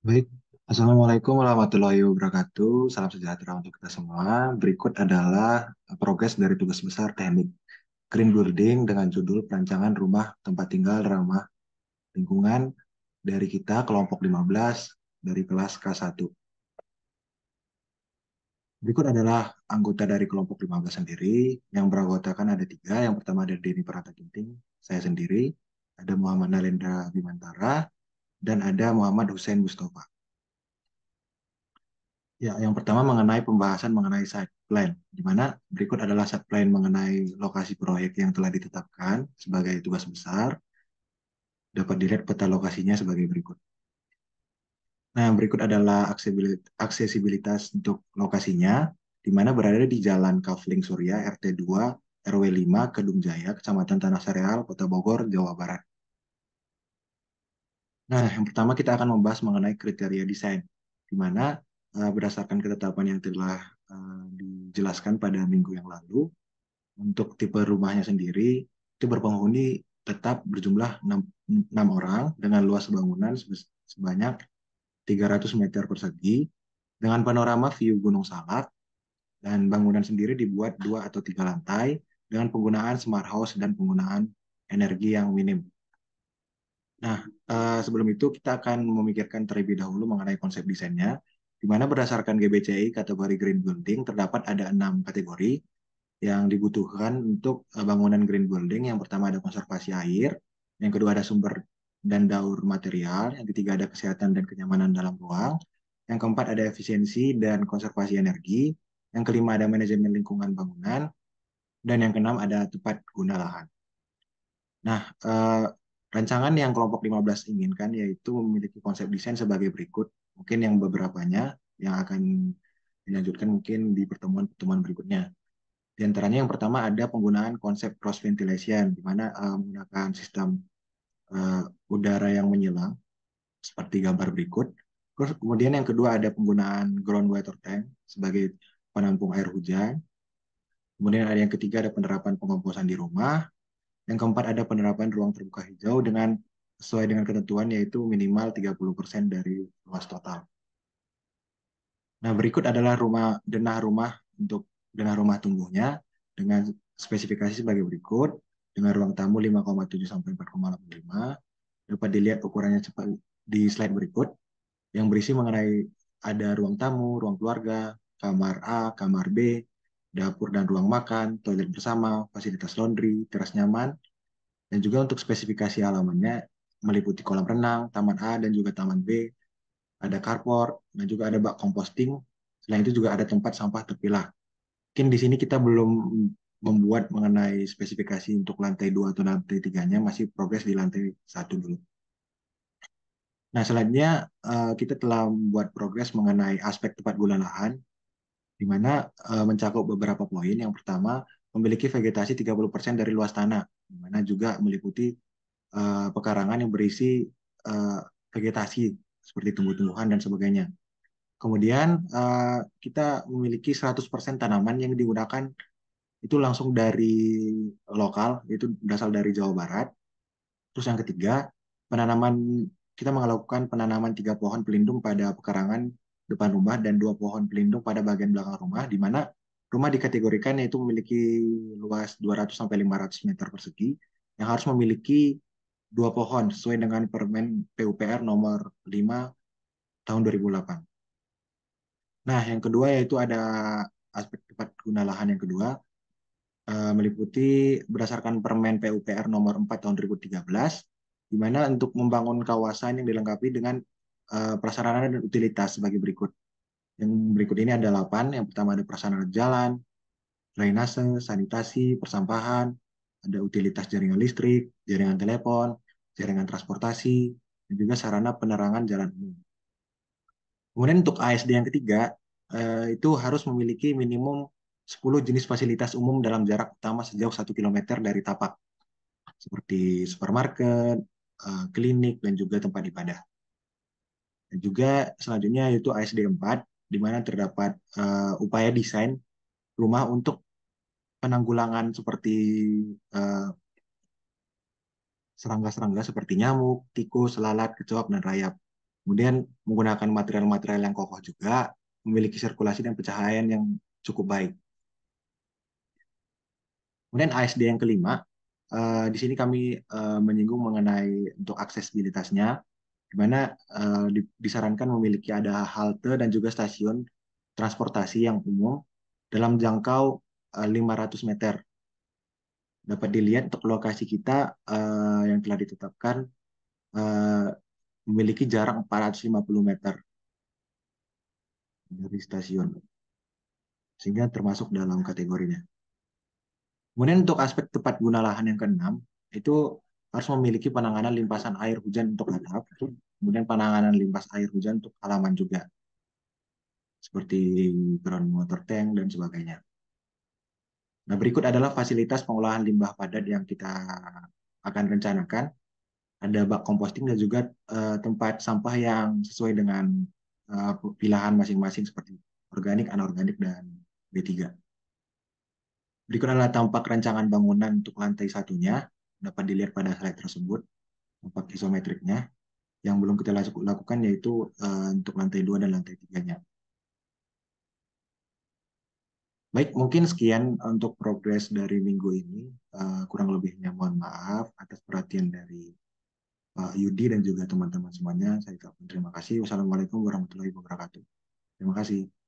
Baik, Assalamualaikum warahmatullahi wabarakatuh. Salam sejahtera untuk kita semua. Berikut adalah progres dari tugas besar teknik green building dengan judul perancangan rumah tempat tinggal ramah lingkungan dari kita kelompok 15 dari kelas K1. Berikut adalah anggota dari kelompok 15 sendiri yang beranggotakan ada tiga. Yang pertama ada Denny Prata Ginting, saya sendiri, ada Muhammad Nalendra Bimantara, dan ada Muhammad Hussein Mustafa. Ya, yang pertama mengenai pembahasan mengenai site plan, di mana berikut adalah site plan mengenai lokasi proyek yang telah ditetapkan sebagai tugas besar. Dapat dilihat peta lokasinya sebagai berikut. Nah, berikut adalah aksesibilitas untuk lokasinya, di mana berada di Jalan Kavling Surya, RT 2, RW 5, Kedung Jaya, Kecamatan Tanah Sareal, Kota Bogor, Jawa Barat. Nah, yang pertama kita akan membahas mengenai kriteria desain, di mana berdasarkan ketetapan yang telah dijelaskan pada minggu yang lalu, untuk tipe rumahnya sendiri, itu berpenghuni tetap berjumlah 6 orang dengan luas bangunan sebanyak 300 meter persegi dengan panorama view Gunung Salak, dan bangunan sendiri dibuat 2 atau 3 lantai dengan penggunaan smart house dan penggunaan energi yang minim. Nah, sebelum itu kita akan memikirkan terlebih dahulu mengenai konsep desainnya, di mana berdasarkan GBCI kategori Green Building terdapat ada 6 kategori yang dibutuhkan untuk bangunan green building. Yang pertama ada konservasi air, yang kedua ada sumber dan daur material, yang ketiga ada kesehatan dan kenyamanan dalam ruang, yang keempat ada efisiensi dan konservasi energi, yang kelima ada manajemen lingkungan bangunan, dan yang keenam ada tepat guna lahan. Nah, rancangan yang kelompok 15 inginkan yaitu memiliki konsep desain sebagai berikut. Mungkin yang beberapanya yang akan dilanjutkan mungkin di pertemuan-pertemuan berikutnya. Di antaranya yang pertama ada penggunaan konsep cross ventilation, di mana menggunakan sistem uh, udara yang menyelang seperti gambar berikut. Terus kemudian yang kedua ada penggunaan groundwater tank sebagai penampung air hujan. Kemudian ada yang ketiga ada penerapan pengomposan di rumah. Yang keempat ada penerapan ruang terbuka hijau dengan sesuai dengan ketentuan yaitu minimal 30% dari luas total. Nah, berikut adalah denah rumah untuk denah rumah tumbuhnya dengan spesifikasi sebagai berikut. Dengan ruang tamu 5,7 sampai 4,85. Dapat dilihat ukurannya cepat di slide berikut yang berisi mengenai ada ruang tamu, ruang keluarga, kamar A, kamar B, dapur dan ruang makan, toilet bersama, fasilitas laundry, teras nyaman, dan juga untuk spesifikasi halamannya meliputi kolam renang, taman A dan juga taman B, ada carport, dan juga ada bak composting. Selain itu juga ada tempat sampah terpilah. Mungkin di sini kita belum membuat mengenai spesifikasi untuk lantai 2 atau lantai 3-nya, masih progres di lantai 1 dulu. Nah, selanjutnya kita telah membuat progres mengenai aspek tepat guna lahan, di mana mencakup beberapa poin. Yang pertama, memiliki vegetasi 30% dari luas tanah, di mana juga meliputi pekarangan yang berisi uh, vegetasi seperti tumbuh-tumbuhan dan sebagainya. Kemudian kita memiliki 100% tanaman yang digunakan itu langsung dari lokal, itu berasal dari Jawa Barat. Terus yang ketiga, penanaman kita melakukan penanaman 3 pohon pelindung pada pekarangan depan rumah dan 2 pohon pelindung pada bagian belakang rumah, di mana rumah dikategorikan yaitu memiliki luas 200 sampai 500 meter persegi yang harus memiliki 2 pohon sesuai dengan Permen PUPR nomor 5 tahun 2008. Nah, yang kedua yaitu ada aspek tepat guna lahan yang kedua, meliputi berdasarkan Permen PUPR nomor 4 tahun 2013, di mana untuk membangun kawasan yang dilengkapi dengan prasarana dan utilitas sebagai berikut. Yang berikut ini ada 8. Yang pertama ada prasarana jalan, drainase, sanitasi, persampahan, ada utilitas jaringan listrik, jaringan telepon, jaringan transportasi, dan juga sarana penerangan jalan umum. Kemudian untuk ASD yang ketiga, itu harus memiliki minimum 10 jenis fasilitas umum dalam jarak utama sejauh 1 kilometer dari tapak, seperti supermarket, klinik, dan juga tempat ibadah. Dan juga selanjutnya yaitu ASD 4, di mana terdapat upaya desain rumah untuk penanggulangan seperti eh, serangga-serangga seperti nyamuk, tikus, lalat, kecoak, dan rayap. Kemudian menggunakan material-material yang kokoh juga, memiliki sirkulasi dan pencahayaan yang cukup baik. Kemudian ASD yang kelima, di sini kami menyinggung mengenai untuk aksesibilitasnya, di mana disarankan memiliki ada halte dan juga stasiun transportasi yang umum dalam jangkau 500 meter. Dapat dilihat untuk lokasi kita yang telah ditetapkan eh, memiliki jarak 450 meter dari stasiun, sehingga termasuk dalam kategorinya. Kemudian untuk aspek tepat guna lahan yang keenam, itu harus memiliki penanganan limpasan air hujan untuk atap, kemudian penanganan limpas air hujan untuk halaman juga, seperti groundwater tank dan sebagainya. Nah, berikut adalah fasilitas pengolahan limbah padat yang kita akan rencanakan. Ada bak composting dan juga tempat sampah yang sesuai dengan pilihan masing-masing seperti organik, anorganik, dan B3. Berikut adalah tampak rancangan bangunan untuk lantai satunya. Dapat dilihat pada slide tersebut, tampak isometriknya. Yang belum kita lakukan yaitu untuk lantai 2 dan lantai 3-nya. Baik, mungkin sekian untuk progres dari minggu ini. Kurang lebihnya mohon maaf atas perhatian dari Pak Yudi dan juga teman-teman semuanya. Saya ucapkan terima kasih. Wassalamualaikum warahmatullahi wabarakatuh. Terima kasih.